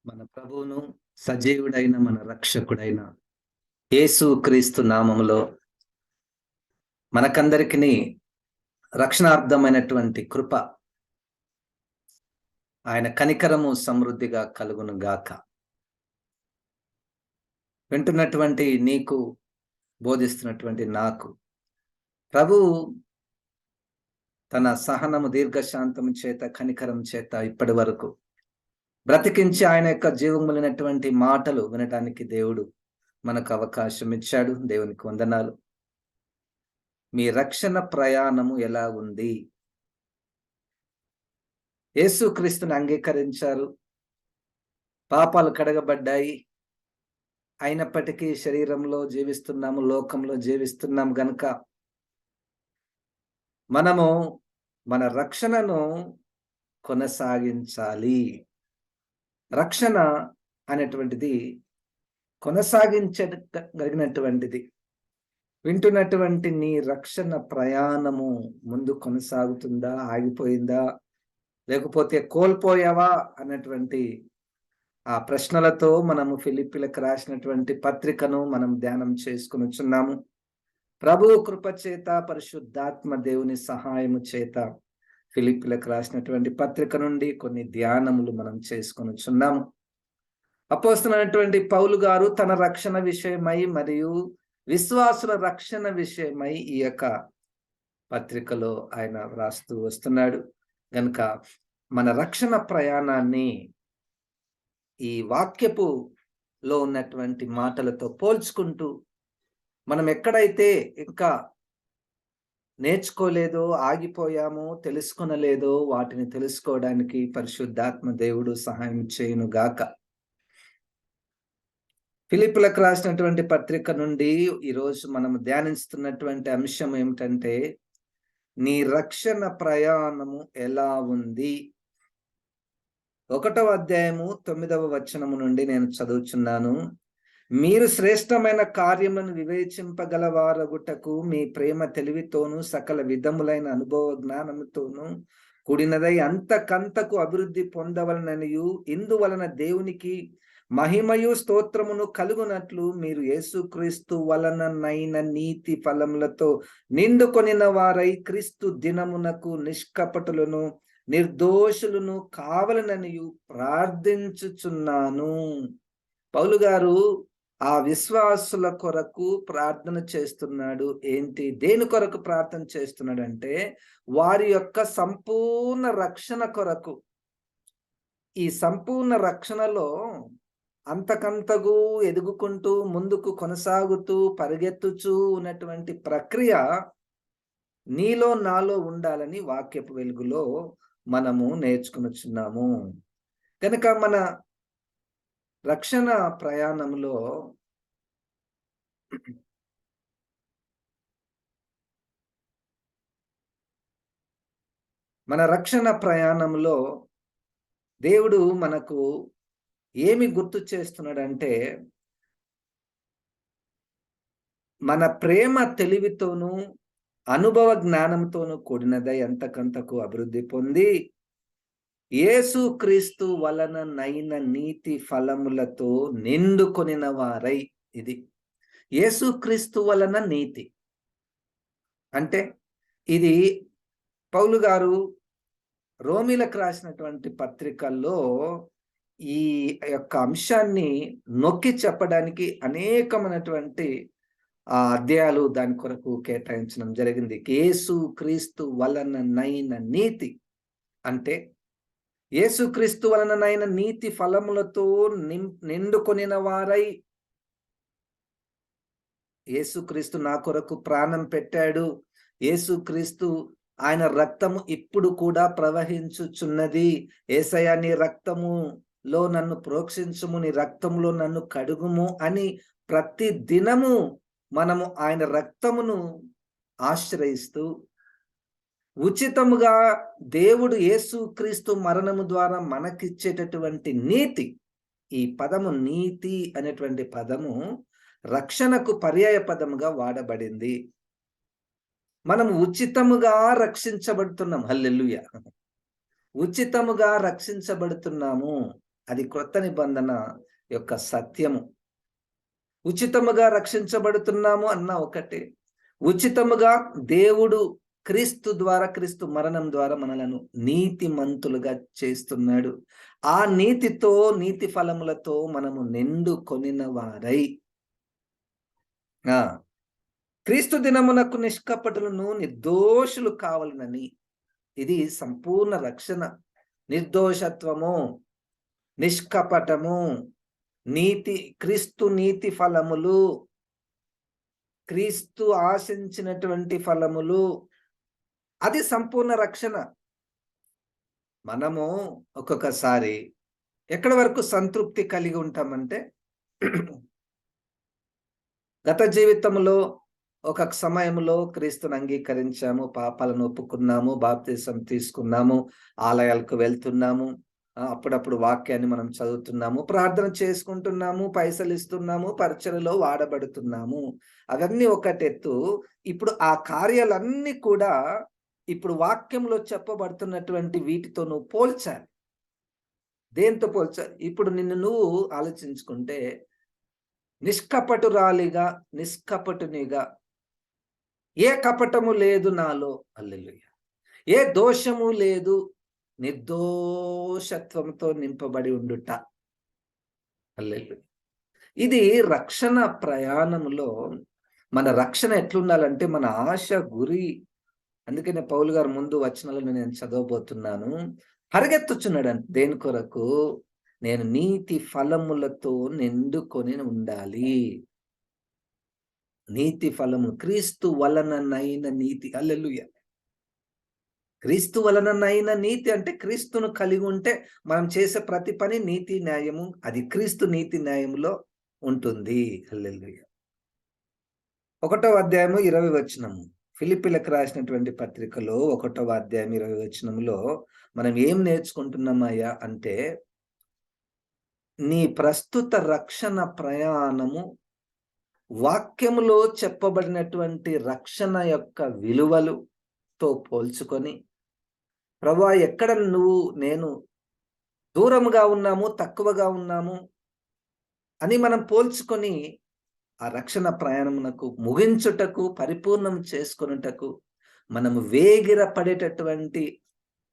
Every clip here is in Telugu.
మన ప్రభువును సజీవుడైన మన రక్షకుడైన యేసు క్రీస్తు నామములో మనకందరికీ రక్షణార్థమైనటువంటి కృప ఆయన కనికరము సమృద్ధిగా కలుగును గాక. వింటున్నటువంటి నీకు, బోధిస్తున్నటువంటి నాకు ప్రభువు తన సహనము దీర్ఘశాంతము చేత కనికరం చేత ఇప్పటి వరకు బ్రతికించి ఆయన యొక్క జీవములైనటువంటి మాటలు వినటానికి దేవుడు మనకు అవకాశం ఇచ్చాడు. దేవునికి వందనాలు. మీ రక్షణ ప్రయాణము ఎలా ఉంది? యేసుక్రీస్తుని అంగీకరించారు, పాపాలు కడగబడ్డాయి, అయినప్పటికీ శరీరంలో జీవిస్తున్నాము, లోకంలో జీవిస్తున్నాము గనుక మనము మన రక్షణను కొనసాగించాలి. రక్షణ అనేటువంటిది కొనసాగించగలిగినటువంటిది. వింటున్నటువంటి నీ రక్షణ ప్రయాణము ముందు కొనసాగుతుందా, ఆగిపోయిందా, లేకపోతే కోల్పోయావా అన్నటువంటి ఆ ప్రశ్నలతో మనము ఫిలిప్పీలకు రాసినటువంటి పత్రికను మనం ధ్యానం చేసుకునిచున్నాము. ప్రభువు కృప చేత, పరిశుద్ధాత్మ దేవుని సహాయము చేత ఫిలిప్పీలకు రాసినటువంటి పత్రిక నుండి కొన్ని ధ్యానములు మనం చేసుకునిచున్నాము. అపోస్తలుడైనటువంటి పౌలు గారు తన రక్షణ విషయమై మరియు విశ్వాసుల రక్షణ విషయమై ఈ యొక్క పత్రికలో ఆయన రాస్తూ వస్తున్నాడు. గనుక మన రక్షణ ప్రయాణాన్ని ఈ వాక్యపులో ఉన్నటువంటి మాటలతో పోల్చుకుంటూ మనం ఎక్కడైతే ఇంకా నేర్చుకోలేదో, ఆగిపోయామో, తెలుసుకొనలేదో వాటిని తెలుసుకోవడానికి పరిశుద్ధాత్మ దేవుడు సహాయం చేయును గాక. ఫిలిప్పీలకు రాసినటువంటి పత్రిక నుండి ఈరోజు మనం ధ్యానిస్తున్నటువంటి అంశం ఏమిటంటే, నీ రక్షణ ప్రయాణము ఎలా ఉంది? 1వ అధ్యాయము 9వ వచనము నుండి నేను చదువుచున్నాను. మీరు శ్రేష్టమైన కార్యములను వివేచింపగలవారగుటకు మీ ప్రేమ తెలివితోనూ సకల విధములైన అనుభవ జ్ఞానముతోనూ కూడినదై అంతకంతకు అభివృద్ధి పొందవలననియు, ఇందువలన దేవునికి మహిమయు స్తోత్రమును కలుగునట్లు మీరు యేసుక్రీస్తు వలననైన నీతి ఫలములతో నిండుకొనిన వారై క్రీస్తు దినమునకు నిష్కపటులను నిర్దోషులను కావలననియు ప్రార్థించుచున్నాను. పౌలు గారు ఆ విశ్వాసుల కొరకు ప్రార్థన చేస్తున్నాడు. ఏంటి, దేని కొరకు ప్రార్థన చేస్తున్నాడు అంటే, వారి యొక్క సంపూర్ణ రక్షణ కొరకు. ఈ సంపూర్ణ రక్షణలో అంతకంతకు ఎదుగుకుంటూ ముందుకు కొనసాగుతూ పరిగెత్తుచూ ఉన్నటువంటి ప్రక్రియ నీలో నాలో ఉండాలని వాక్యపు వెలుగులో మనము నేర్చుకునిచున్నాము. కనుక మన రక్షణ ప్రయాణంలో దేవుడు మనకు ఏమి గుర్తు చేస్తున్నాడంటే, మన ప్రేమ తెలివితోనూ అనుభవ జ్ఞానంతోనూ కూడినదై అంతకంతకు అభివృద్ధి పొంది యేసుక్రీస్తు వలననైన నీతి ఫలములతో నిండుకొనిన వారై. ఇది యేసుక్రీస్తు వలన నీతి అంటే, ఇది పౌలు గారు రోమీలకు రాసినటువంటి పత్రికల్లో ఈ యొక్క అంశాన్ని నొక్కి చెప్పడానికి అనేకమైనటువంటి అధ్యాయాలు దాని కొరకు కేటాయించడం జరిగింది. యేసుక్రీస్తు వలననైన నీతి అంటే, యేసుక్రీస్తు వలననైన నీతి ఫలములతో నిండుకొనిన వారై. యేసుక్రీస్తు నా కొరకు ప్రాణం పెట్టాడు. యేసుక్రీస్తు ఆయన రక్తము ఇప్పుడు కూడా ప్రవహించుచున్నది. యేసయ్యా, నీ రక్తములో నన్ను ప్రోక్షించుము, నీ రక్తములో నన్ను కడుగుము అని ప్రతి దినము మనము ఆయన రక్తమును ఆశ్రయిస్తూ, ఉచితముగా దేవుడు యేసుక్రీస్తు మరణము ద్వారా మనకిచ్చేటటువంటి నీతి. ఈ పదము నీతి అనేటువంటి పదము రక్షణకు పర్యాయ పదముగా వాడబడింది. మనము ఉచితముగా రక్షించబడుతున్నాం. హల్లెలూయా. ఉచితముగా రక్షించబడుతున్నాము. అది క్రొత్త నిబంధన యొక్క సత్యము. ఉచితముగా రక్షించబడుతున్నాము అన్న ఒకటే. ఉచితముగా దేవుడు క్రీస్తు మరణం ద్వారా మనలను నీతిమంతులుగా చేస్తున్నాడు. ఆ నీతితో, నీతి ఫలములతో మనము నిండుకొనిన వారై క్రీస్తు దినమునకు నిష్కపటులను నిర్దోషులు కావాలనని. ఇది సంపూర్ణ రక్షణ. నిర్దోషత్వము, నిష్కపటము, క్రీస్తు నీతి ఫలములు, క్రీస్తు ఆశించినటువంటి ఫలములు, అది సంపూర్ణ రక్షణ. మనము ఒక్కొక్కసారి ఎక్కడి వరకు సంతృప్తి కలిగి ఉంటామంటే, గత జీవితంలో ఒక సమయంలో క్రీస్తుని అంగీకరించాము, పాపాలను ఒప్పుకున్నాము, బాప్తిసం తీసుకున్నాము, ఆలయాలకు వెళ్తున్నాము, అప్పుడప్పుడు వాక్యాన్ని మనం చదువుతున్నాము, ప్రార్థన చేసుకుంటున్నాము, పైసలు ఇస్తున్నాము, పరిచర్యలో వాడబడుతున్నాము. అవన్నీ ఒకటెత్తు. ఇప్పుడు ఆ కార్యాలన్నీ కూడా ఇప్పుడు వాక్యంలో చెప్పబడుతున్నటువంటి వీటితో నువ్వు పోల్చాలి. దేంతో పోల్చాలి? ఇప్పుడు నిన్ను నువ్వు ఆలోచించుకుంటే, నిష్కపటురాలిగా, నిష్కపటునిగా, ఏ కపటము లేదు నాలో, హల్లెలూయా, ఏ దోషము లేదు, నిర్దోషత్వంతో నింపబడి ఉండుట, హల్లెలూయా. ఇది రక్షణ ప్రయాణంలో మన రక్షణ ఎట్లుండాలంటే, మన ఆశ, గురి. అందుకనే పౌలు గారు ముందు వచనాలను నేను చదవబోతున్నాను. పరిగెత్తుచున్నాడంట. దేని కొరకు? నేను నీతి ఫలములతో నిండుకొని ఉండాలి. నీతి ఫలము, క్రీస్తు వలననైన నీతి. హల్లెలూయా. క్రీస్తు వలననైన నీతి అంటే క్రీస్తును కలిగి ఉంటే మనం చేసే ప్రతి పని నీతి న్యాయము, అది క్రీస్తు నీతి న్యాయములో ఉంటుంది. హల్లెలూయా. 1వ అధ్యాయము 20వ వచనము. ఫిలిప్పీలకు రాసినటువంటి పత్రికలో 1వ అధ్యాయం 20వ వచనంలో మనం ఏం నేర్చుకుంటున్నామయ్యా అంటే, నీ ప్రస్తుత రక్షణ ప్రయాణము వాక్యములో చెప్పబడినటువంటి రక్షణ యొక్క విలువలుతో పోల్చుకొని, ప్రభువా, ఎక్కడ నేను దూరముగా ఉన్నాము, తక్కువగా ఉన్నాము అని మనం పోల్చుకొని ఆ రక్షణ ప్రయాణమునకు ముగించుటకు, పరిపూర్ణం చేసుకొనుటకు మనము వేగిర పడేటటువంటి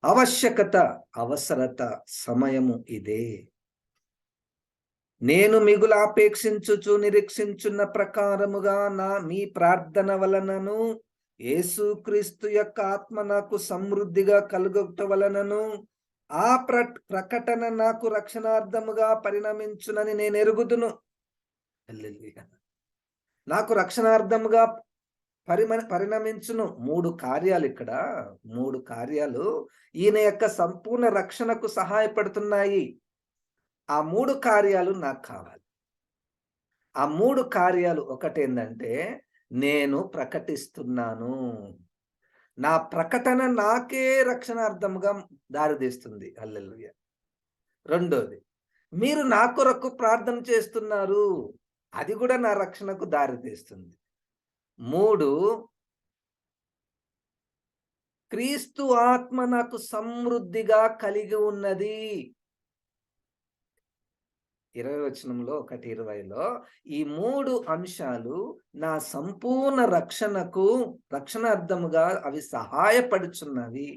ఆవశ్యకత, అవసరత, సమయము ఇదే. నేను మిగులు ఆపేక్షించుచు నిరీక్షించున్న ప్రకారముగా మీ ప్రార్థన వలనను యేసుక్రీస్తు యొక్క ఆత్మ నాకు సమృద్ధిగా కలుగుట వలనను ఆ ప్రకటన నాకు రక్షణార్థముగా పరిణమించునని నేను ఎరుగుదును. నాకు రక్షణార్థముగా పరిణమించును. 3 కార్యాలు ఇక్కడ. 3 కార్యాలు ఈయన యొక్క సంపూర్ణ రక్షణకు సహాయపడుతున్నాయి. ఆ 3 కార్యాలు నాకు కావాలి. ఆ 3 కార్యాలు ఒకటేందంటే, నేను ప్రకటిస్తున్నాను. నా ప్రకటన నాకే రక్షణార్థముగా దారితీస్తుంది. హల్లెలూయా. రెండోది, మీరు నా కొరకు ప్రార్థన చేస్తున్నారు. అది కూడా నా రక్షణకు దారితీస్తుంది. 3, క్రీస్తు ఆత్మ నాకు సమృద్ధిగా కలిగి ఉన్నది. 20వ వచనంలో 1:20లో ఈ 3 అంశాలు నా సంపూర్ణ రక్షణార్థముగా అవి సహాయపడుచున్నవి.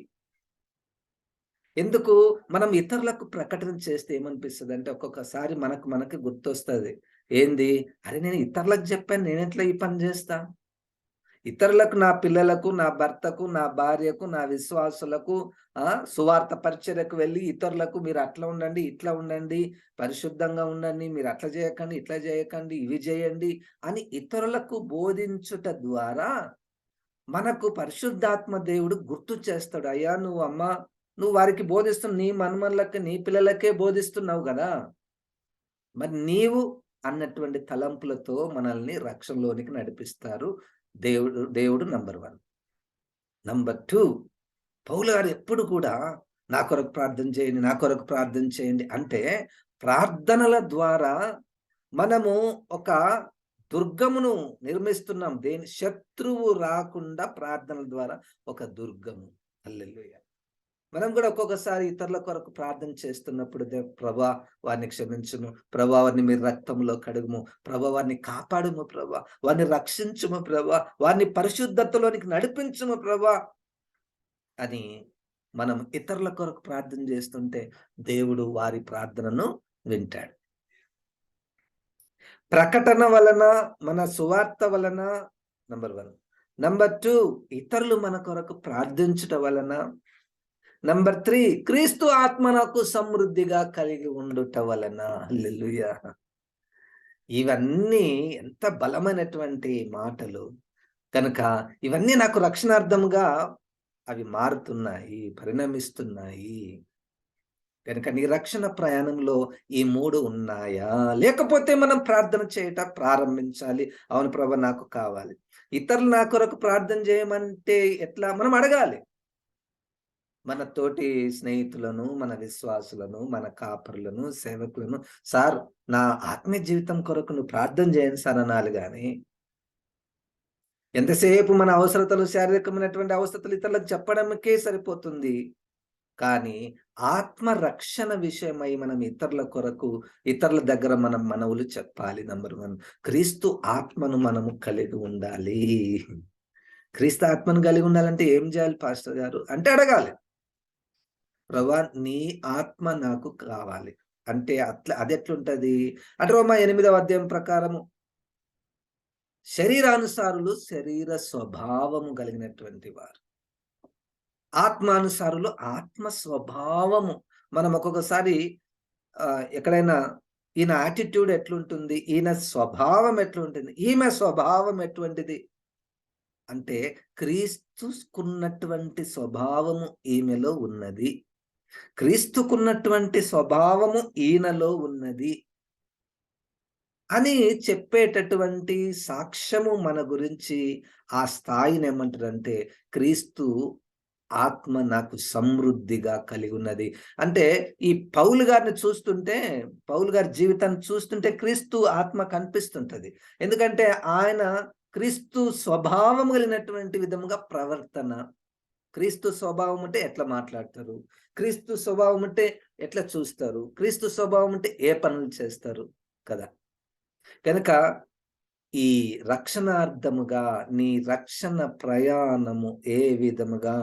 ఎందుకు? మనం ఇతరులకు ప్రకటన చేస్తే ఏమనిపిస్తుంది అంటే, ఒక్కొక్కసారి మనకు గుర్తొస్తుంది. ఏంది? అరే, నేను ఇతరులకు చెప్పాను, నేనెట్లా ఈ పని చేస్తా? ఇతరులకు, నా పిల్లలకు, నా భర్తకు, నా భార్యకు, నా విశ్వాసులకు సువార్త పరిచర్యకు వెళ్ళి ఇతరులకు మీరు అట్లా ఉండండి, ఇట్లా ఉండండి, పరిశుద్ధంగా ఉండండి, మీరు అట్లా చేయకండి, ఇట్లా చేయకండి, ఇవి చేయండి అని ఇతరులకు బోధించుట ద్వారా మనకు పరిశుద్ధాత్మ దేవుడు గుర్తు చేస్తాడు. అయ్యా, నువ్వు వారికి బోధిస్తున్నావు, నీ మనుమనులకి, నీ పిల్లలకే బోధిస్తున్నావు కదా, మరి నీవు అన్నటువంటి తలంపులతో మనల్ని రక్షణలోనికి నడిపిస్తారు దేవుడు. నంబర్ 1. నంబర్ 2, పౌలు గారు ఎప్పుడు కూడా నా కొరకు ప్రార్థన చేయండి, నా కొరకు ప్రార్థన చేయండి అంటే, ప్రార్థనల ద్వారా మనము ఒక దుర్గమును నిర్మిస్తున్నాం. శత్రువు రాకుండా ప్రార్థనల ద్వారా ఒక దుర్గము. హల్లెలూయా. మనం కూడా ఒక్కొక్కసారి ఇతరుల కొరకు ప్రార్థన చేస్తున్నప్పుడు ప్రభా వారిని క్షమించుము, ప్రభా వారిని మీరు రక్తంలో కడుగుము, ప్రభా వారిని కాపాడుము, ప్రభా వారిని రక్షించుము, ప్రభా వారిని పరిశుద్ధతలోనికి నడిపించుము ప్రభా అని మనం ఇతరుల కొరకు ప్రార్థన చేస్తుంటే దేవుడు వారి ప్రార్థనను వింటాడు. ప్రకటన వలన, మన సువార్త వలన నంబర్ 1. నంబర్ 2, ఇతరులు మన కొరకు ప్రార్థించుట వలన. నంబర్ 3, క్రీస్తు ఆత్మ నాకు సమృద్ధిగా కలిగి ఉండుట వలన. హల్లెలూయా! ఇవన్నీ ఎంత బలమైనటువంటి మాటలు. కనుక ఇవన్నీ నాకు రక్షణార్థముగా అవి మారుతున్నాయి, పరిణమిస్తున్నాయి. కనుక నీ రక్షణ ప్రయాణంలో ఈ 3 ఉన్నాయా? లేకపోతే మనం ప్రార్థన చేయట ప్రారంభించాలి. అవును ప్రభా నాకు కావాలి. ఇతరులు నా కొరకు ప్రార్థన చేయమంటే ఎట్లా? మనం అడగాలి. మన తోటి స్నేహితులను, మన విశ్వాసులను, మన కాపరులను, సేవకులను, సార్ నా ఆత్మీయ జీవితం కొరకు నువ్వు ప్రార్థన చేయండి సార్ అనాలి గాని, ఎంతసేపు మన అవసరతలు, శారీరకమైనటువంటి అవసరతలు ఇతరులకు చెప్పడానికే సరిపోతుంది. కానీ ఆత్మ రక్షణ విషయమై మనం ఇతరుల కొరకు, ఇతరుల దగ్గర మనం మనవులు చెప్పాలి. నంబర్ 1, క్రీస్తు ఆత్మను మనము కలిగి ఉండాలి. క్రీస్తు ఆత్మను కలిగి ఉండాలంటే ఏం చేయాలి పాస్టర్ గారు అంటే అడగాలి. ప్రభా నీ ఆత్మ నాకు కావాలి అంటే అది ఎట్లుంటది అంటే రోమా 8వ అధ్యాయం ప్రకారము శరీరానుసారులు శరీర స్వభావము కలిగినటువంటి వారు, ఆత్మానుసారులు ఆత్మ స్వభావము. మనం ఒక్కొక్కసారి ఎక్కడైనా ఈయన యాటిట్యూడ్ ఎట్లుంటుంది, ఈయన స్వభావం ఎట్లుంటుంది, ఈమె స్వభావం ఎటువంటిది అంటే క్రీస్తుకున్నటువంటి స్వభావము ఈమెలో ఉన్నది, క్రీస్తుకున్నటువంటి స్వభావము ఈయనలో ఉన్నది అని చెప్పేటటువంటి సాక్ష్యము మన గురించి. ఆ స్థాయిని ఏమంటారంటే క్రీస్తు ఆత్మ నాకు సమృద్ధిగా కలిగి ఉన్నది. అంటే ఈ పౌలు గారిని చూస్తుంటే, పౌలు గారి జీవితాన్ని చూస్తుంటే క్రీస్తు ఆత్మ కనిపిస్తుంటది. ఎందుకంటే ఆయన క్రీస్తు స్వభావం కలిగినటువంటి విధముగా ప్రవర్తన. క్రీస్తు స్వభావం అంటే ఎట్లా మాట్లాడతారు, క్రీస్తు స్వభావం అంటే ఎట్లా చూస్తారు, క్రీస్తు స్వభావం అంటే ఏ పనులు చేస్తారు కదా. కనుక ఈ రక్షణార్థముగా నీ రక్షణ ప్రయాణము ఏ విధముగా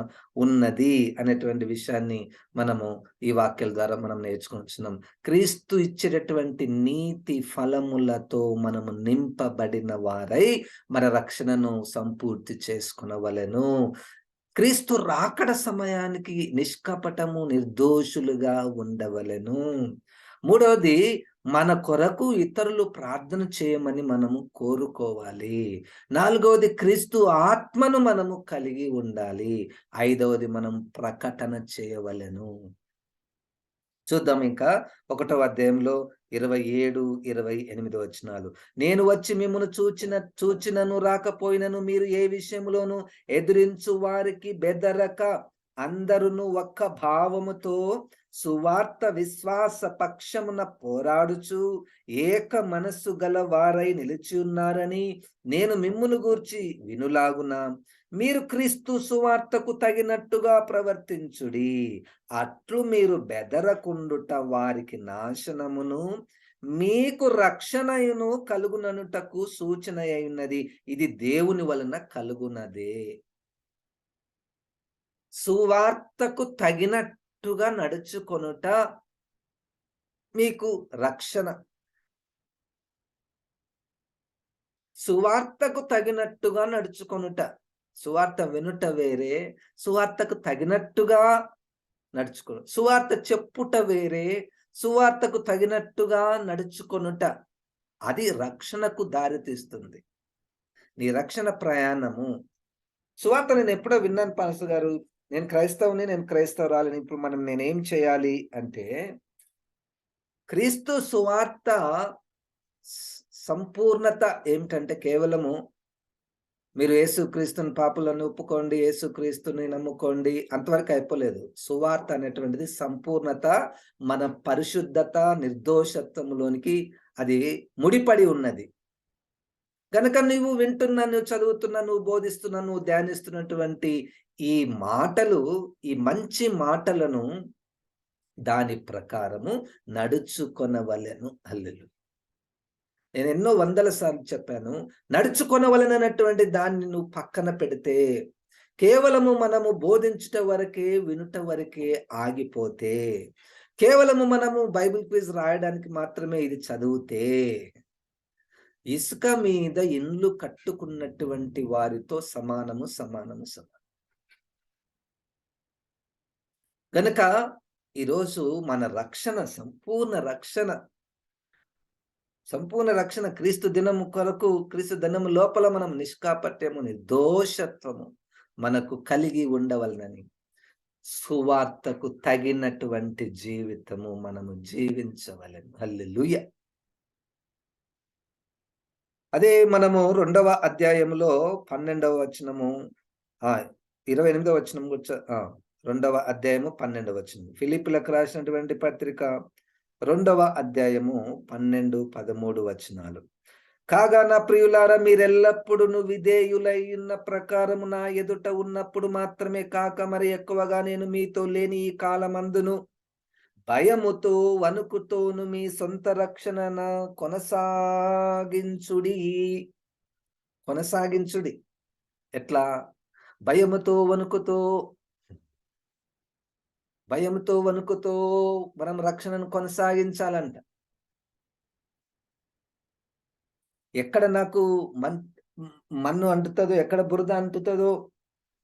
ఉన్నది అనేటువంటి విషయాన్ని మనము ఈ వాక్యాల ద్వారా మనం నేర్చుకుంటున్నాం. క్రీస్తు ఇచ్చేటటువంటి నీతి ఫలములతో మనము నింపబడిన వారై మన రక్షణను సంపూర్తి చేసుకునవలెను. క్రీస్తు రాకడ సమయానికి నిష్కపటము నిర్దోషులుగా ఉండవలెను. మూడవది, మన కొరకు ఇతరులు ప్రార్థన చేయమని మనము కోరుకోవాలి. నాలుగవది, క్రీస్తు ఆత్మను మనము కలిగి ఉండాలి. ఐదవది, మనం ప్రకటన చేయవలెను. చూద్దాం ఇంకా 1వ అధ్యాయంలో 27, 28 వచనాలు. నేను వచ్చి మిమ్మును చూచినను రాకపోయినను మీరు ఏ విషయంలోనూ ఎదిరించు వారికి బెదరక అందరును ఒక్క భావముతో సువార్త విశ్వాస పక్షమున పోరాడుచు ఏక మనస్సు గల వారై నిలిచి ఉన్నారని నేను మిమ్మును గూర్చి వినులాగున మీరు క్రీస్తు సువార్తకు తగినట్టుగా ప్రవర్తించుడి. అట్లు మీరు బెదరకుండుట వారికి నాశనమును మీకు రక్షణయును కలుగుననుటకు సూచన అయినది. ఇది దేవుని వలన కలుగునదే. సువార్తకు తగినట్టుగా నడుచుకొనుట మీకు రక్షణ. సువార్తకు తగినట్టుగా నడుచుకొనుట. సువార్త వినుట వేరే, సువార్తకు తగినట్టుగా నడుచుకొను. సువార్త చెప్పుట వేరే, సువార్తకు తగినట్టుగా నడుచుకొనుట అది రక్షణకు దారితీస్తుంది. నీ రక్షణ ప్రయాణము. సువార్త నేను ఎప్పుడో విన్నాను పాస్టర్ గారు, నేను క్రైస్తవుని, నేను క్రైస్తవురాలిని, ఇప్పుడు నేనేం చేయాలి అంటే, క్రీస్తు సువార్త సంపూర్ణత ఏమిటంటే కేవలము మీరు యేసుక్రీస్తుని పాపులను ఒప్పుకోండి, యేసుక్రీస్తుని నమ్ముకోండి, అంతవరకు అయిపోలేదు. సువార్త అనేటువంటిది సంపూర్ణత, మన పరిశుద్ధత, నిర్దోషత్వములోనికి అది ముడిపడి ఉన్నది. గనక నువ్వు వింటున్నా, నువ్వు చదువుతున్నా, నువ్వు బోధిస్తున్నా, నువ్వు ధ్యానిస్తున్నటువంటి ఈ మాటలు, ఈ మంచి మాటలను దాని ప్రకారము నడుచుకొనవలెను. హల్లెలూయా. నేను ఎన్నో వందల సార్లు చెప్పాను. నడుచుకొనవలెనన్నటువంటి దాన్ని నువ్వు పక్కన పెడితే, కేవలము మనము బోధించుట వరకే, వినుట వరకే ఆగిపోతే, కేవలము మనము బైబిల్ క్విజ్ రాయడానికి మాత్రమే ఇది చదివితే, ఇసుక మీద ఇండ్లు కట్టుకున్నటువంటి వారితో సమానము, సమానము, సమానం. గనక ఈరోజు మన రక్షణ, సంపూర్ణ రక్షణ క్రీస్తు దినము కొరకు, క్రీస్తు దినము లోపల మనం నిష్కాపట్యము, నిర్దోషత్వము మనకు కలిగి ఉండవలనని, సువార్తకు తగినటువంటి జీవితము మనము జీవించవలెను. హల్లెలూయా. అదే మనము 2వ అధ్యాయములో 12వ వచనము 28వ వచనం 2వ అధ్యాయము 12వ వచనం. ఫిలిప్పీలకు రాసినటువంటి పత్రిక 2వ అధ్యాయము 12, 13 వచనాలు. కాగా నా ప్రియులారా, మీరెల్లప్పుడూ విధేయులై ఉన్న ప్రకారము నా ఎదుట ఉన్నప్పుడు మాత్రమే కాక మరి ఎక్కువగా నేను మీతో లేని ఈ కాలమందును భయముతో వణుకుతోను మీ సొంత రక్షణ కొనసాగించుడి. ఎట్లా? భయముతో వణుకుతో మనం రక్షణను కొనసాగించాలంట. ఎక్కడ నాకు మన్ను అంటుతుందో, ఎక్కడ బురద అంటుతుందో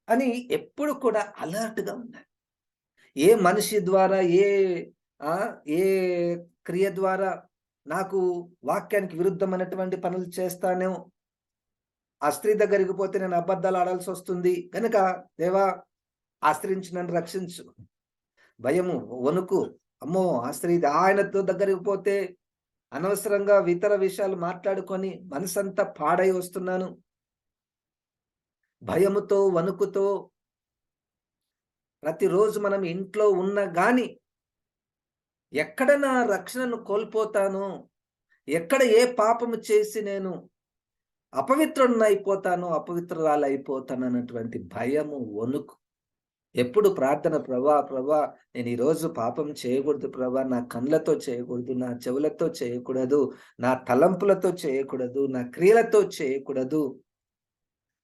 అని ఎప్పుడు కూడా అలర్ట్గా ఉండాలి. ఏ మనిషి ద్వారా, ఏ క్రియ ద్వారా నాకు వాక్యానికి విరుద్ధమైనటువంటి పనులు చేస్తానో, ఆ స్త్రీ దగ్గరికి పోతే నేను అబద్ధాలు ఆడాల్సి వస్తుంది. కనుక దేవా, ఆ స్త్రీ నుంచి నన్ను రక్షించు. భయము, వణుకు, అమ్మో ఆ స్త్రీ, ఆయనతో దగ్గరికి పోతే అనవసరంగా ఇతర విషయాలు మాట్లాడుకొని మనసంతా పాడై వస్తున్నాను. భయముతో వణుకుతో ప్రతిరోజు మనం ఇంట్లో ఉన్న గాని ఎక్కడ నా రక్షణను కోల్పోతాను, ఎక్కడ ఏ పాపము చేసి నేను అపవిత్రురాలు అయిపోతాను అన్నటువంటి భయము, వణుకు. ఎప్పుడు ప్రార్థన, ప్రభా నేను ఈరోజు పాపం చేయకూడదు ప్రభా, నా కళ్ళతో చేయకూడదు, నా చెవులతో చేయకూడదు, నా తలంపులతో చేయకూడదు, నా క్రియలతో చేయకూడదు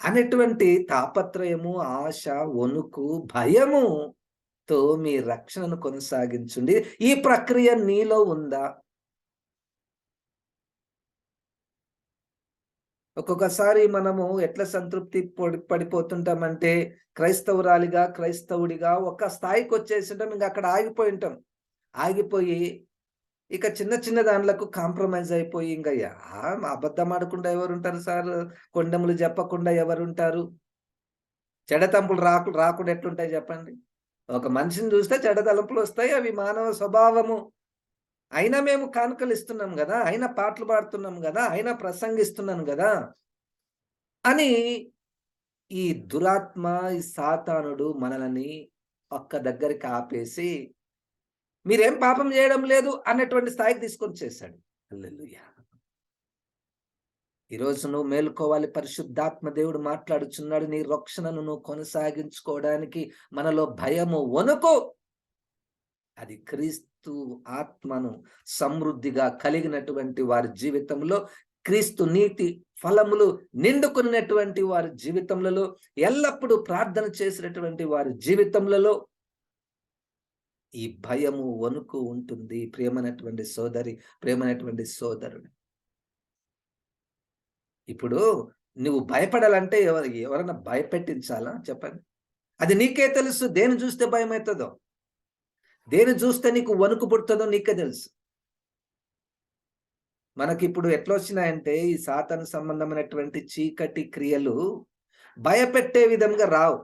అనేటువంటి తాపత్రయము, ఆశ, వణుకు, భయముతో మీ రక్షణను కొనసాగించండి. ఈ ప్రక్రియ నీలో ఉందా? ఒక్కొక్కసారి మనము ఎట్లా సంతృప్తి పడిపోతుంటామంటే, క్రైస్తవురాలిగా, క్రైస్తవుడిగా ఒక స్థాయికి వచ్చేసింటాం, ఇంకా అక్కడ ఆగిపోయి ఇక చిన్న చిన్న దాంట్లకు కాంప్రమైజ్ అయిపోయి, ఇంకా అబద్ధం ఆడకుండా ఎవరుంటారు సార్, కొండములు చెప్పకుండా ఎవరుంటారు, చెడతంపులు రాకుండా ఎట్లుంటాయి చెప్పండి. ఒక మనిషిని చూస్తే చెడతలంపులు వస్తాయి, అవి మానవ స్వభావము. అయినా మేము కానుకలు ఇస్తున్నాం కదా, అయినా పాటలు పాడుతున్నాం కదా, అయినా ప్రసంగిస్తున్నాను కదా అని ఈ దురాత్మ, ఈ సాతానుడు మనల్ని ఒక్క దగ్గరికి ఆపేసి, మీరేం పాపం చేయడం లేదు అన్నటువంటి స్థాయికి తీసుకొని చేశాడు. హల్లెలూయా. ఈరోజు నువ్వు మేలుకోవాలి. పరిశుద్ధాత్మ దేవుడు మాట్లాడుచున్నాడు. నీ రక్షణను నువ్వు కొనసాగించుకోవడానికి మనలో భయము, వణుకు, అది క్రీస్తు ఆత్మను సమృద్ధిగా కలిగినటువంటి వారి జీవితంలో, క్రీస్తు నీతి ఫలములు నిండుకున్నటువంటి వారి జీవితంలో, ఎల్లప్పుడూ ప్రార్థన చేసినటువంటి వారి జీవితంలో ఈ భయము, వణుకు ఉంటుంది. ప్రియమైనటువంటి సోదరి, ప్రియమైనటువంటి సోదరుడు, ఇప్పుడు నువ్వు భయపడాలంటే ఎవరైనా భయపెట్టించాలా చెప్పండి? అది నీకే తెలుసు. దేని చూస్తే భయం అవుతుందో, దేని చూస్తే నీకు వణుకు పుడుతుందో నీకే తెలుసు. మనకిప్పుడు ఎట్లా వచ్చినాయంటే, ఈ సాతాను సంబంధమైనటువంటి చీకటి క్రియలు భయపెట్టే విధంగా రావు,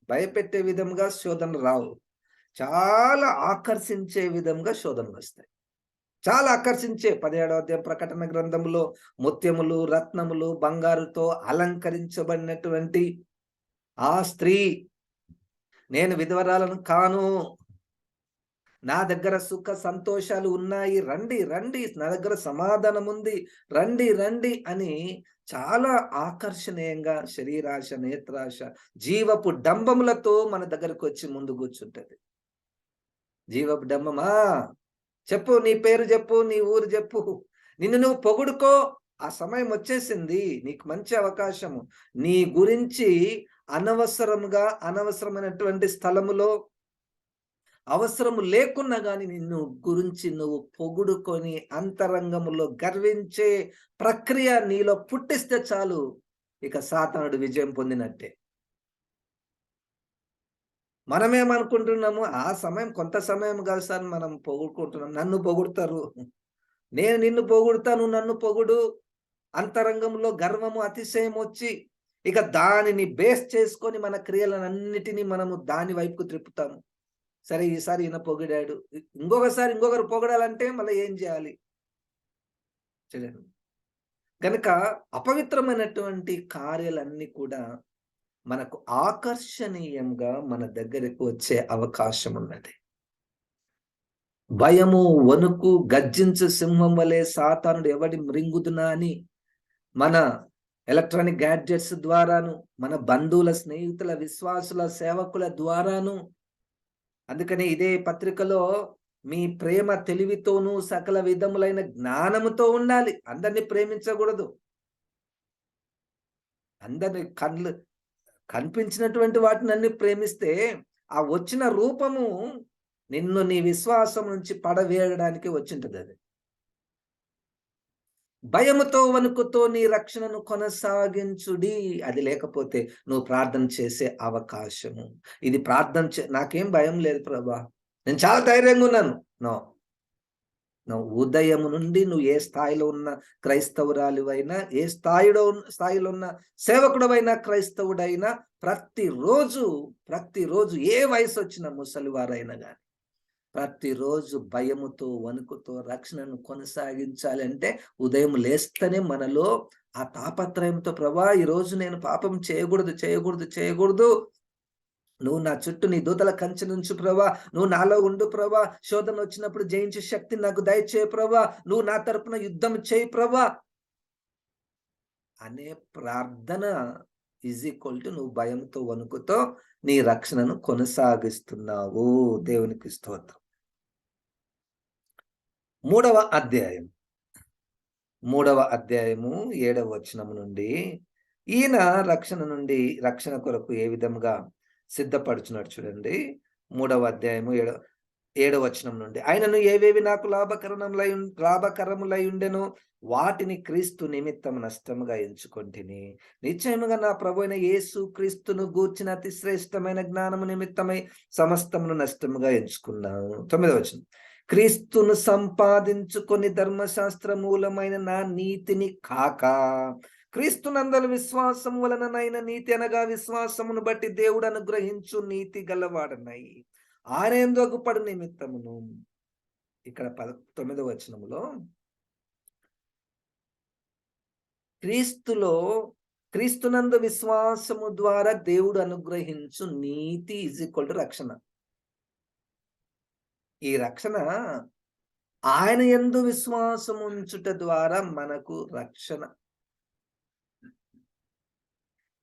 భయపెట్టే విధంగా శోధనలు రావు, చాలా ఆకర్షించే విధంగా శోధనలు వస్తాయి. చాలా ఆకర్షించే 17వ అధ్యాయం ప్రకటన గ్రంథంలో ముత్యములు, రత్నములు, బంగారుతో అలంకరించబడినటువంటి ఆ స్త్రీ, నేను విధవరాలను కాను, నా దగ్గర సుఖ సంతోషాలు ఉన్నాయి, రండి రండి, నా దగ్గర సమాధానం ఉంది, రండి రండి అని చాలా ఆకర్షణీయంగా శరీరాశ, నేత్రాశ, జీవపు డంబములతో మన దగ్గరకు వచ్చి ముందు కూర్చుంటది. జీవపు డంబమా, చెప్పు, నీ పేరు చెప్పు, నీ ఊరు చెప్పు, నిన్ను నువ్వు పొగుడుకో. ఆ సమయం వచ్చేసింది, నీకు మంచి అవకాశము. నీ గురించి అనవసరంగా, అనవసరమైనటువంటి స్థలములో అవసరము లేకున్నా గాని నిన్ను గురించి నువ్వు పొగుడుకొని అంతరంగములో గర్వించే ప్రక్రియ నీలో పుట్టిస్తే చాలు, ఇక సాతానుడు విజయం పొందినట్టే. మనమేమనుకుంటున్నాము, ఆ సమయం కొంత సమయం కాదు సార్, మనం పొగుడుకుంటున్నాం. నన్ను పొగుడుతారు, నేను నిన్ను పొగుడుతా, నువ్వు నన్ను పొగుడు. అంతరంగంలో గర్వము, అతిశయం వచ్చి ఇక దానిని బేస్ చేసుకొని మన క్రియలనన్నిటినీ మనము దాని వైపుకు త్రిప్పుతాము. సరే, ఈసారి ఈయన పొగిడాడు, ఇంకొకసారి ఇంకొకరు పొగడాలంటే మళ్ళీ ఏం చేయాలి? చేయలేను. గనుక అపవిత్రమైనటువంటి కార్యాలన్నీ కూడా మనకు ఆకర్షణీయంగా మన దగ్గరకు వచ్చే అవకాశం ఉన్నది. భయము, వణుకు, గర్జించు సింహం వలె సాతానుడు ఎవడి మృంగుదునా అని మన ఎలక్ట్రానిక్ గ్యాడ్జెట్స్ ద్వారాను, మన బంధువుల, స్నేహితుల, విశ్వాసుల, సేవకుల ద్వారాను. అందుకని ఇదే పత్రికలో మీ ప్రేమ తెలివితోనూ సకల విధములైన జ్ఞానముతో ఉండాలి. అందరిని ప్రేమించకూడదు. అందరిని కనిపించినటువంటి వాటినన్ని ప్రేమిస్తే ఆ వచ్చిన రూపము నిన్ను నీ విశ్వాసం నుంచి పడవేయడానికి వచ్చింటది. అది భయముతో, వణుకుతో నీ రక్షణను కొనసాగించుడి. అది లేకపోతే నువ్వు ప్రార్థన చేసే అవకాశము. ఇది నాకేం భయం లేదు ప్రభా, నేను చాలా ధైర్యంగా ఉన్నాను. నో, నువ్వు ఉదయము నుండి నువ్వు ఏ స్థాయిలో ఉన్న క్రైస్తవురాలివైనా, ఏ స్థాయిలో ఉన్న సేవకుడవైనా, క్రైస్తవుడైనా ప్రతిరోజు ప్రతిరోజు ఏ వయసు వచ్చిన ముసలివారైనా గాని ప్రతిరోజు భయముతో, వణుకుతో రక్షణను కొనసాగించాలంటే ఉదయం లేస్తేనే మనలో ఆ తాపత్రయంతో, ప్రభా ఈరోజు నేను పాపం చేయకూడదు చేయకూడదు చేయకూడదు, నువ్వు నా చుట్టూ నీ దూతల కంచె నుంచు ప్రభా, నువ్వు నాలో ఉండు ప్రభా, శోధన వచ్చినప్పుడు జయించే శక్తి నాకు దయచేయి ప్రభా, నువ్వు నా తరపున యుద్ధం చేయి ప్రభా అనే ప్రార్థన ఈజ్ ఈక్వల్ టు నువ్వు భయంతో, వణుకుతో నీ రక్షణను కొనసాగిస్తున్నావు. దేవునికి స్తోత్రం. 3వ అధ్యాయం 7వ వచనం నుండి, ఈయన రక్షణ కొరకు ఏ విధంగా సిద్ధపడుచున్నాడు చూడండి. 3వ అధ్యాయము 7వ వచనం నుండి, ఆయనను ఏవేవి నాకు లాభకరములై ఉండెను వాటిని క్రీస్తు నిమిత్తం నష్టముగా ఎంచుకొంటిని. నిశ్చయముగా నా ప్రభువైన యేసు క్రీస్తును గూర్చిన అతి శ్రేష్టమైన జ్ఞానము నిమిత్తమై సమస్తమును నష్టముగా ఎంచుకున్నాను. 9వ వచనం, క్రీస్తును సంపాదించుకొని ధర్మశాస్త్ర మూలమైన నా నీతిని కాక క్రీస్తునందలి విశ్వాసం వలననైన నీతి, అనగా విశ్వాసమును బట్టి దేవుడు అనుగ్రహించు నీతి గలవాడనై ఆయన యందు అగుపడు నిమిత్తమును. ఇక్కడ 9వ వచనములో క్రీస్తునందు విశ్వాసము ద్వారా దేవుడు అనుగ్రహించు నీతి ఈజ్ ఈక్వల్ టు రక్షణ. ఈ రక్షణ ఆయన యందు విశ్వాసం ఉంచుట ద్వారా మనకు రక్షణ.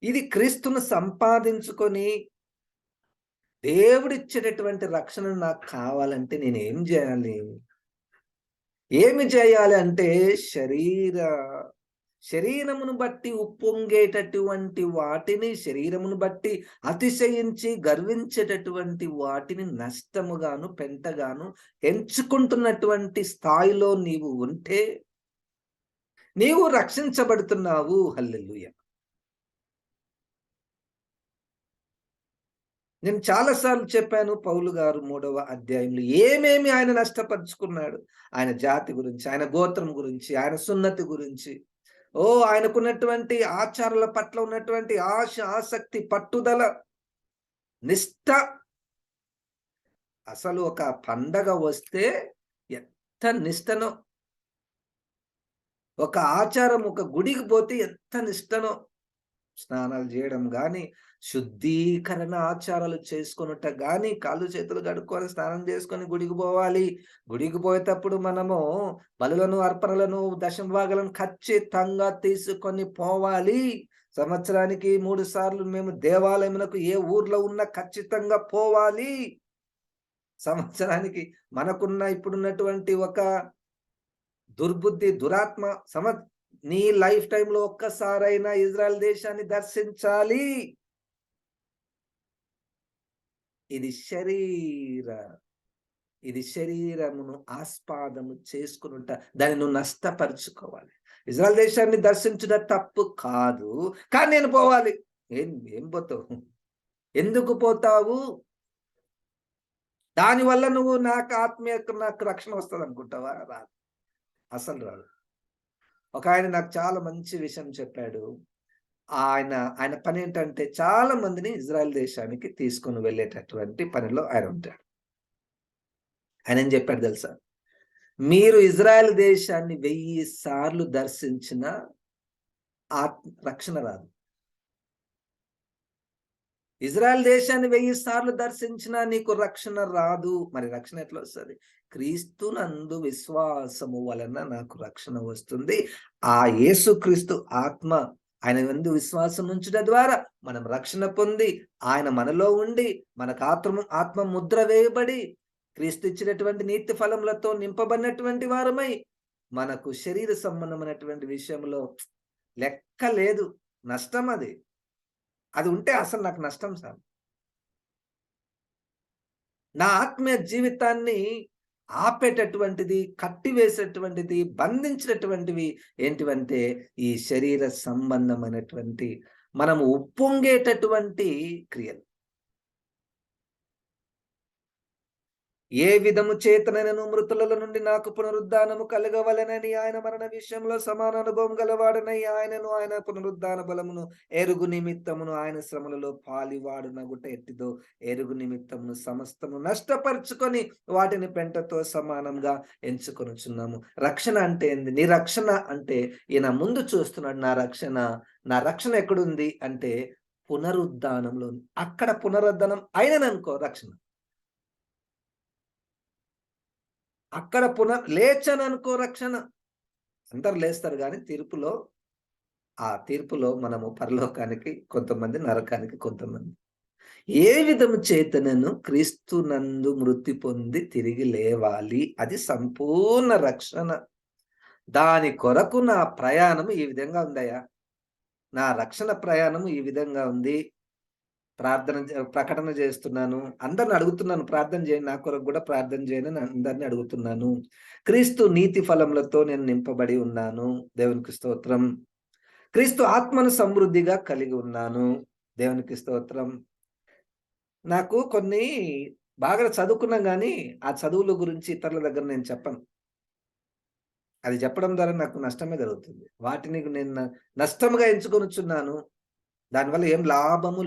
ఇది క్రీస్తును సంపాదించుకొని దేవుడిచ్చేటటువంటి రక్షణ నాకు కావాలంటే నేనేం చేయాలి? ఏమి చేయాలి అంటే శరీరమును బట్టి ఉప్పొంగేటటువంటి వాటిని, శరీరమును బట్టి అతిశయించి గర్వించేటటువంటి వాటిని నష్టముగాను, పెంటగాను ఎంచుకుంటున్నటువంటి స్థాయిలో నీవు ఉంటే నీవు రక్షించబడుతున్నావు. హల్లెలూయా. నేను చాలాసార్లు చెప్పాను, పౌలు గారు 3వ అధ్యాయంలో ఏమేమి ఆయన నష్టపరుచుకున్నాడు. ఆయన జాతి గురించి, ఆయన గోత్రం గురించి, ఆయన సున్నతి గురించి, ఆయనకున్నటువంటి ఆచారాల పట్ల ఉన్నటువంటి ఆశ, ఆసక్తి, పట్టుదల, నిష్ఠ. అసలు ఒక పండగ వస్తే ఎంత నిష్టనో, ఒక ఆచారం, ఒక గుడికి పోతే ఎంత నిష్టనో, స్నానాలు చేయడం గాని, శుద్ధీకరణ ఆచారాలు చేసుకొనుట గాని, కాళ్ళు చేతులు కడుక్కొని స్నానం చేసుకొని గుడికి పోవాలి. గుడికి పోయేటప్పుడు మనము బలులను, అర్పణలను, దశమ భాగాలను ఖచ్చితంగా తీసుకొని పోవాలి. సంవత్సరానికి 3 సార్లు మేము దేవాలయమునకు ఏ ఊర్లో ఉన్నా ఖచ్చితంగా పోవాలి. సంవత్సరానికి మనకున్న ఇప్పుడున్నటువంటి ఒక దుర్బుద్ధి, దురాత్మ నీ లైఫ్ టైమ్‌లో ఒక్కసారైనా ఇజ్రాయెల్ దేశాన్ని దర్శించాలి. ఇది శరీర ఇది శరీరమును ఆస్పాదము చేసుకొనుట. దాన్ని నువ్వు నష్టపరుచుకోవాలి. ఇజ్రాయెల్ దేశాన్ని దర్శించుట తప్పు కాదు. కానీ నేను పోవాలి. ఏం ఏం పోతావు? ఎందుకు పోతావు? దానివల్ల నువ్వు నాకు రక్షణ వస్తదనుకుంటావా? రాదు. అసలు రాదు. ఒకాయన నాకు చాలా మంచి విషయం చెప్పాడు. ఆయన పనేంటంటే చాలా మందిని ఇజ్రాయెల్ దేశానికి తీసుకొని వెళ్ళేటటువంటి పనిలో ఆయన ఉంటాడు. ఆయనేం చెప్పాడు తెలుసా? మీరు ఇజ్రాయెల్ దేశాన్ని 1000 సార్లు దర్శించినా రక్షణ రాదు. ఇజ్రాయెల్ దేశాన్ని 1000 సార్లు దర్శించినా నీకు రక్షణ రాదు. మరి రక్షణ ఎట్లా వస్తది? క్రీస్తునందు విశ్వాసము వలన నాకు రక్షణ వస్తుంది. ఆ యేసుక్రీస్తు ఆత్మ ఆయన యందు విశ్వాసం ఉంచుట ద్వారా మనం రక్షణ పొంది, ఆయన మనలో ఉండి, మనకు ఆత్మ ముద్ర వేయబడి, క్రీస్తు ఇచ్చినటువంటి నీతి ఫలములతో నింపబడినటువంటి వారమై, మనకు శరీర సంబంధమైనటువంటి విషయంలో లెక్క లేదు. నష్టం అది. అది ఉంటే అసలు నాకు నష్టం సార్. నా ఆత్మీయ జీవితాన్ని ఆపేటటువంటిది, కట్టివేసేటువంటిది, బంధించినటువంటివి ఏంటివంటే ఈ శరీర సంబంధమైనటువంటి మనము ఉప్పొంగేటటువంటి క్రియలు. ఏ విధము చేతనైనను మృతులలో నుండి నాకు పునరుద్ధానము కలగవలెనని ఆయన మరణ విషయంలో సమాన అనుభవం గలవాడనై ఆయనను ఆయన పునరుద్ధాన బలమును ఎరుగు నిమిత్తమును ఆయన శ్రమలలో పాలివాడునగుట ఎట్టిదో ఎరుగు నిమిత్తమును సమస్తము నష్టపరుచుకొని వాటిని పెంటతో సమానంగా ఎంచుకొనుచున్నాము. రక్షణ అంటే ఏంది? నీ రక్షణ అంటే ఈయన ముందు చూస్తున్నాడు. నా రక్షణ ఎక్కడుంది అంటే పునరుద్ధానంలో. అక్కడ పునరుద్ధానం అయిననుకో రక్షణ. అక్కడ లేచననుకో రక్షణ. అందరు లేస్తారు కానీ తీర్పులో మనము పరలోకానికి కొంతమంది, నరకానికి కొంతమంది. ఏ విధము చేతనను క్రీస్తునందు మృతి పొంది తిరిగి లేవాలి. అది సంపూర్ణ రక్షణ. దాని కొరకు నా ప్రయాణం ఈ విధంగా ఉందయ్యా. నా రక్షణ ప్రయాణం ఈ విధంగా ఉంది. ప్రకటన చేస్తున్నాను. అందరిని అడుగుతున్నాను, ప్రార్థన చేయండి. నా కొరకు కూడా ప్రార్థన చేయండి అని అందరిని అడుగుతున్నాను. క్రీస్తు నీతి ఫలములతో నేను నింపబడి ఉన్నాను. దేవునికి స్తోత్రం. క్రీస్తు ఆత్మను సమృద్ధిగా కలిగి ఉన్నాను. దేవునికి స్తోత్రం. నాకు కొన్ని బాగా చదువుకున్నా గానీ ఆ చదువుల గురించి ఇతరుల దగ్గర నేను చెప్పను. అది చెప్పడం ద్వారా నాకు నష్టమే జరుగుతుంది. వాటిని నేను నష్టముగా ఎంచుకొనుచున్నాను. దానివల్ల ఏం లాభము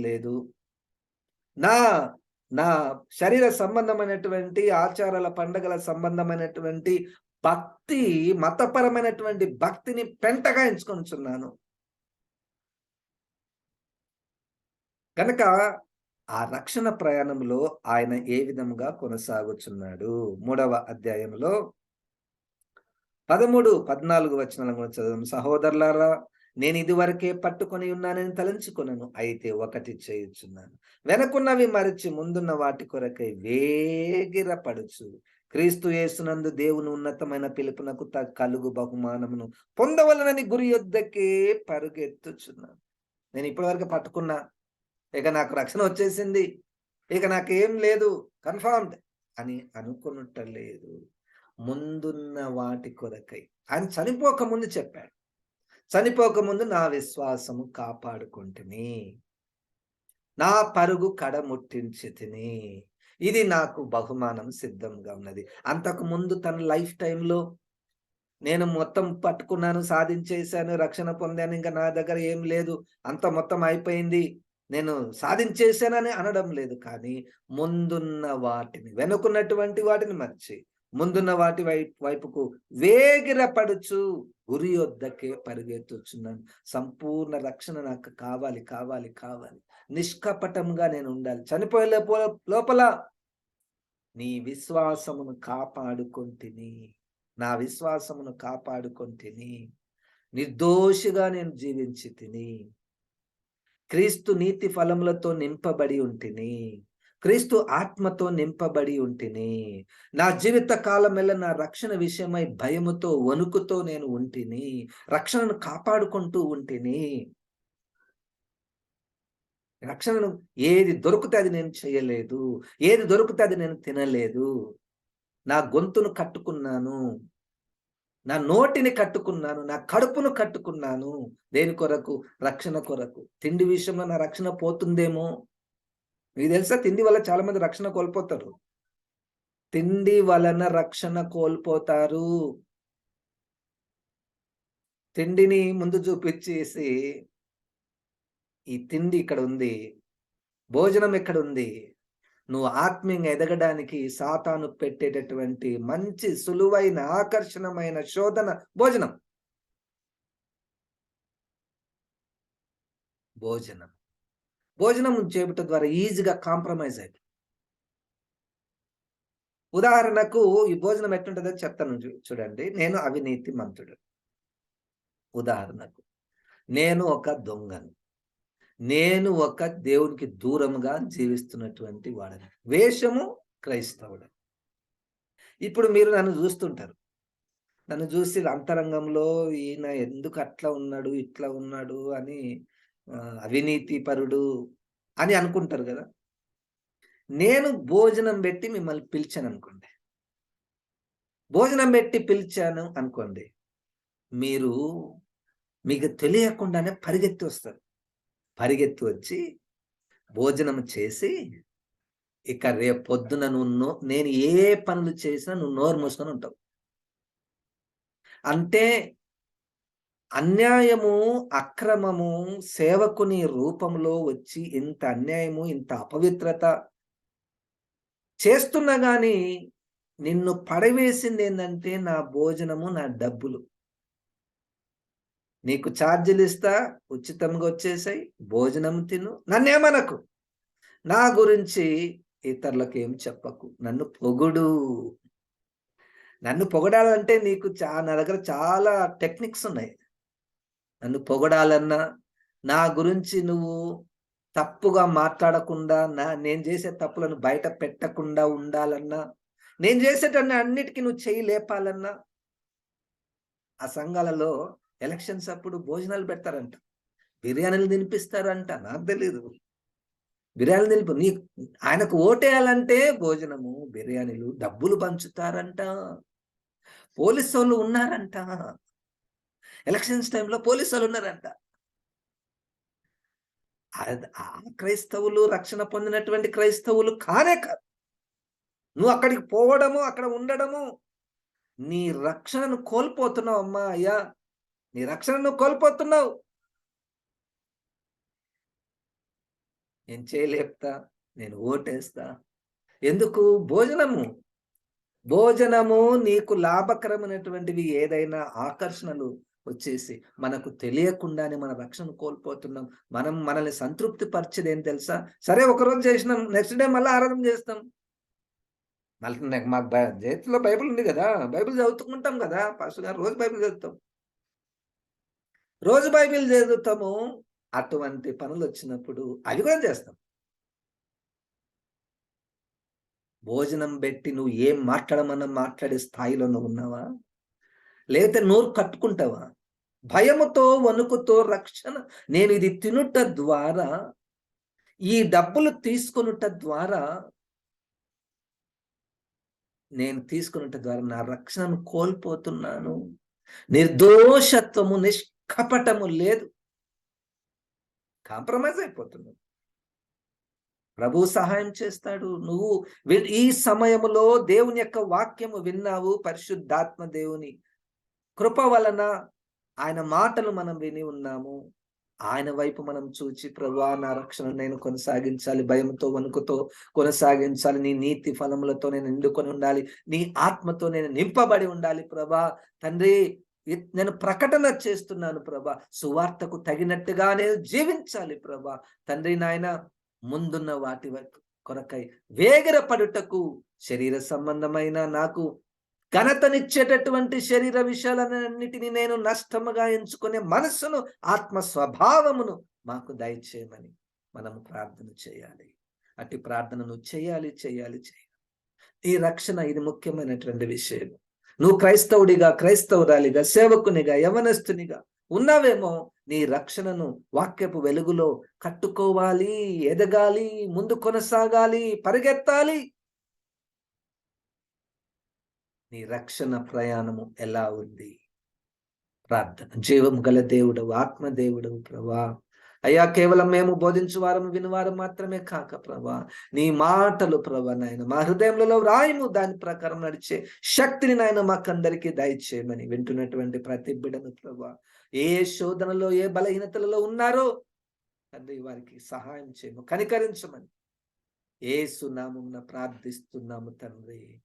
లేదు. నా నా శరీర సంబంధమైనటువంటి ఆచారాల, పండగల సంబంధమైనటువంటి భక్తి, మతపరమైనటువంటి భక్తిని పెంటగా ఎంచుకొనుచున్నాను. కనుక ఆ రక్షణ ప్రయాణంలో ఆయన ఏ విధముగా కొనసాగుచున్నాడు? 3వ అధ్యాయంలో 13, 14 వచనాలను కూడా చదువుదాం. సహోదరులారా, నేను ఇదివరకే పట్టుకొని ఉన్నానని తలంచుకొనను. అయితే ఒకటి చేయుచున్నాను, వెనకున్నవి మరచి ముందున్న వాటి కొరకై వేగిరపడుచు క్రీస్తు యేసునందు దేవుని ఉన్నతమైన పిలుపునకు కలుగు బహుమానమును పొందవలనని గురి యొద్దకే పరుగెత్తుచున్నాను. నేను ఇప్పటివరకు పట్టుకున్నా, ఇక నాకు రక్షణ వచ్చేసింది, ఇక నాకేం లేదు, కన్ఫర్మ్డ్ అని అనుకున్నట్లేదు. ముందున్న వాటి కొరకై ఆయన చనిపోకముందు చెప్పాడు. చనిపోకముందు నా విశ్వాసము కాపాడుకుంటుని, నా పరుగు కడముట్టించితిని, ఇది నాకు బహుమానం సిద్ధంగా ఉన్నది. అంతకు ముందు తన లైఫ్ టైంలో నేను మొత్తం పట్టుకున్నాను, సాధించేశాను, రక్షణ పొందాను, ఇంకా నా దగ్గర ఏం లేదు, అంత మొత్తం అయిపోయింది, నేను సాధించేశానని అనడం లేదు. కానీ ముందున్న వాటిని, వెనుకున్నటువంటి వాటిని మర్చి ముందున్న వాటి వైపుకు వేగిరపడుచు గురి యొద్దకే పరిగెత్తుచున్నాను. సంపూర్ణ రక్షణ నాకు కావాలి, కావాలి, కావాలి. నిష్కపటంగా నేను ఉండాలి. చనిపోయే లోపల నీ విశ్వాసమును కాపాడుకొంటిని. నా విశ్వాసమును కాపాడుకొంటిని. నిర్దోషిగా నేను జీవించి తిని. క్రీస్తు నీతి ఫలములతో నింపబడి ఉంటిని. క్రీస్తు ఆత్మతో నింపబడి ఉంటిని. నా జీవిత కాలమెల్ల నా రక్షణ విషయమై భయముతో, వణుకుతో నేను ఉంటిని. రక్షణను కాపాడుకుంటూ ఉంటిని. రక్షణను ఏది దొరికితే అది నేను చేయలేదు. ఏది దొరికితే అది నేను తినలేదు. నా గొంతును కట్టుకున్నాను. నా నోటిని కట్టుకున్నాను. నా కడుపును కట్టుకున్నాను. దేని కొరకు? రక్షణ కొరకు. తిండి విషయంలో నా రక్షణ పోతుందేమో. మీకు తెలుసా, తిండి వల్ల చాలా మంది రక్షణ కోల్పోతారు. తిండి వలన రక్షణ కోల్పోతారు. తిండిని ముందు చూపించేసి, ఈ తిండి ఇక్కడ ఉంది, భోజనం ఇక్కడ ఉంది, నువ్వు ఆత్మీయంగా ఎదగడానికి సాతాను పెట్టేటటువంటి మంచి సులువైన ఆకర్షణమైన శోధన భోజనం. భోజనం భోజనం చేయటం ద్వారా ఈజీగా కాంప్రమైజ్ అయిపోయి. ఉదాహరణకు ఈ భోజనం ఎట్లుంటుందో చెప్తాను చూడండి. నేను అవినీతి మంతుడు. ఉదాహరణకు నేను ఒక దొంగను. నేను ఒక దేవునికి దూరముగా జీవిస్తున్నటువంటి వాడని. వేషము క్రైస్తవుడు. ఇప్పుడు మీరు నన్ను చూస్తుంటారు. నన్ను చూసి అంతరంగంలో ఈయన ఎందుకు అట్లా ఉన్నాడు, ఇట్లా ఉన్నాడు అని అవినీతి పరుడు అని అనుకుంటారు కదా. నేను భోజనం పెట్టి మిమ్మల్ని పిలిచాను అనుకోండి. భోజనం పెట్టి పిలిచాను అనుకోండి. మీకు తెలియకుండానే పరిగెత్తి వస్తారు. పరిగెత్తి వచ్చి భోజనం చేసి, ఇక రేపు పొద్దున నేను ఏ పనులు చేసినా నువ్వు నోరు మూసుకొని ఉంటావు. అంటే అన్యాయము, అక్రమము సేవకుని రూపంలో వచ్చి ఇంత అన్యాయము, ఇంత అపవిత్రత చేస్తున్నా గాని నిన్ను పడవేసింది ఏంటంటే నా భోజనము, నా డబ్బులు. నీకు ఛార్జీలు ఇస్తా, ఉచితంగా వచ్చేసాయి, భోజనం తిను, నన్నేమనకు, నా గురించి ఇతరులకు ఏం చెప్పకు, నన్ను పొగుడు. నన్ను పొగడాలంటే నీకు నా దగ్గర చాలా టెక్నిక్స్ ఉన్నాయి. నన్ను పొగడాలన్నా, నా గురించి నువ్వు తప్పుగా మాట్లాడకుండా, నేను చేసే తప్పులను బయట పెట్టకుండా ఉండాలన్నా, నేను చేసేటన్ని అన్నిటికీ నువ్వు చెయ్యి లేపాలన్నా, ఆ సంఘాలలో ఎలక్షన్స్ అప్పుడు భోజనాలు పెడతారంట, బిర్యానీలు తినిపిస్తారంట. నాకు తెలీదు. బిర్యానీలు ఆయనకు ఓటేయాలంటే భోజనము, బిర్యానీలు, డబ్బులు పంచుతారంట. పోలీసు వాళ్ళు ఉన్నారంట. ఎలక్షన్స్ టైంలో పోలీసు వాళ్ళు ఉన్నారంట. ఆ క్రైస్తవులు రక్షణ పొందినటువంటి క్రైస్తవులు కానే కాదు. నువ్వు అక్కడికి పోవడము, అక్కడ ఉండడము, నీ రక్షణను కోల్పోతున్నావు అమ్మా. అయ్యా, నీ రక్షణను కోల్పోతున్నావు. నేను చేయలేపుతా, నేను ఓటేస్తా. ఎందుకు? భోజనము నీకు లాభకరమైనటువంటివి ఏదైనా ఆకర్షణలు వచ్చేసి మనకు తెలియకుండానే మన రక్షణ కోల్పోతున్నాం. మనల్ని సంతృప్తి పరిచేది ఏం తెలుసా? సరే, ఒకరోజు చేసినాం, నెక్స్ట్ డే మళ్ళీ ఆరాధన చేస్తాం. మళ్ళీ మాకు చేతిలో బైబిల్ ఉంది కదా, బైబిల్ చదువుతుంటాం కదా. పాస్టర్ గారు రోజు బైబిల్ చదువుతాం, రోజు బైబిల్ చదువుతాము. అటువంటి పనులు వచ్చినప్పుడు అవి కూడా చేస్తాం. భోజనం పెట్టి నువ్వు ఏం మాట్లాడమన్నా మాట్లాడే స్థాయిలో నువ్వు ఉన్నావా? లేకపోతే నోరు కట్టుకుంటావా? భయముతో, వణుకుతో రక్షణ, నేను ఇది తినుట ద్వారా, ఈ డబ్బులు తీసుకొనుట ద్వారా, నేను తీసుకున్నట ద్వారా నా రక్షణను కోల్పోతున్నాను. నిర్దోషత్వము, నిష్కపటము లేదు. కాంప్రమైజ్ అయిపోతున్నావు. ప్రభు సహాయం చేస్తాడు. నువ్వు ఈ సమయంలో దేవుని యొక్క వాక్యము విన్నావు. పరిశుద్ధాత్మ దేవుని కృప వలన ఆయన మాటలు మనం విని ఉన్నాము. ఆయన వైపు మనం చూచి, ప్రభువా నా రక్షణ నేను కొనసాగించాలి, భయంతో వణుకుతో కొనసాగించాలి, నీ నీతి ఫలములతో నేను నిండుకొని ఉండాలి, నీ ఆత్మతో నేను నింపబడి ఉండాలి ప్రభా. తండ్రి, నేను ప్రకటన చేస్తున్నాను ప్రభా, సువార్తకు తగినట్టుగా నేను జీవించాలి ప్రభా. తండ్రి నాయన, ముందున్న వాటి కొరకై వేగిరపడుటకు శరీర సంబంధమైన నాకు ఘనతనిచ్చేటటువంటి శరీర విషయాలన్నిటిని నేను నష్టముగా ఎంచుకునే మనస్సును, ఆత్మ స్వభావమును మాకు దయచేయమని మనము ప్రార్థన చేయాలి. అట్టి ప్రార్థనను చేయాలి. ఈ రక్షణ ఇది ముఖ్యమైనటువంటి విషయం. నువ్వు క్రైస్తవుడిగా, క్రైస్తవురాలిగా, సేవకునిగా, యవనస్తునిగా ఉన్నావేమో, నీ రక్షణను వాక్యపు వెలుగులో కట్టుకోవాలి, ఎదగాలి, ముందు కొనసాగాలి, పరిగెత్తాలి. నీ రక్షణ ప్రయాణము ఎలా ఉంది? ప్రార్థన. జీవము గల దేవుడవు, ఆత్మదేవుడవు ప్రభా. అయ్యా, కేవలం మేము బోధించువారము వినువారు మాత్రమే కాక ప్రభా, నీ మాటలు ప్రభా నాయన మా హృదయంలో రాయము, దాని ప్రకారం నడిచే శక్తిని నాయన మాకందరికీ దయచేయమని వింటున్నటువంటి ప్రతి బిడ్డను ప్రభా, ఏ శోధనలో, ఏ బలహీనతలలో ఉన్నారో తండ్రి వారికి సహాయం చేయము, కనికరించమని యేసు నామమున ప్రార్థిస్తున్నాము తండ్రి.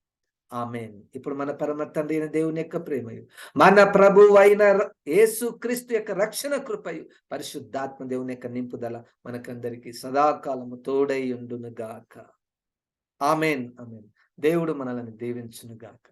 ఆమేన్. ఇప్పుడు మన పరమ తండ్రి అయిన దేవుని యొక్క ప్రేమయు, మన ప్రభువు అయిన యేసు క్రీస్తు యొక్క రక్షణ కృపయు, పరిశుద్ధాత్మ దేవుని యొక్క నింపుదల మనకందరికీ సదాకాలము తోడై ఉండును గాక. ఆమేన్. దేవుడు మనల్ని దీవించును గాక.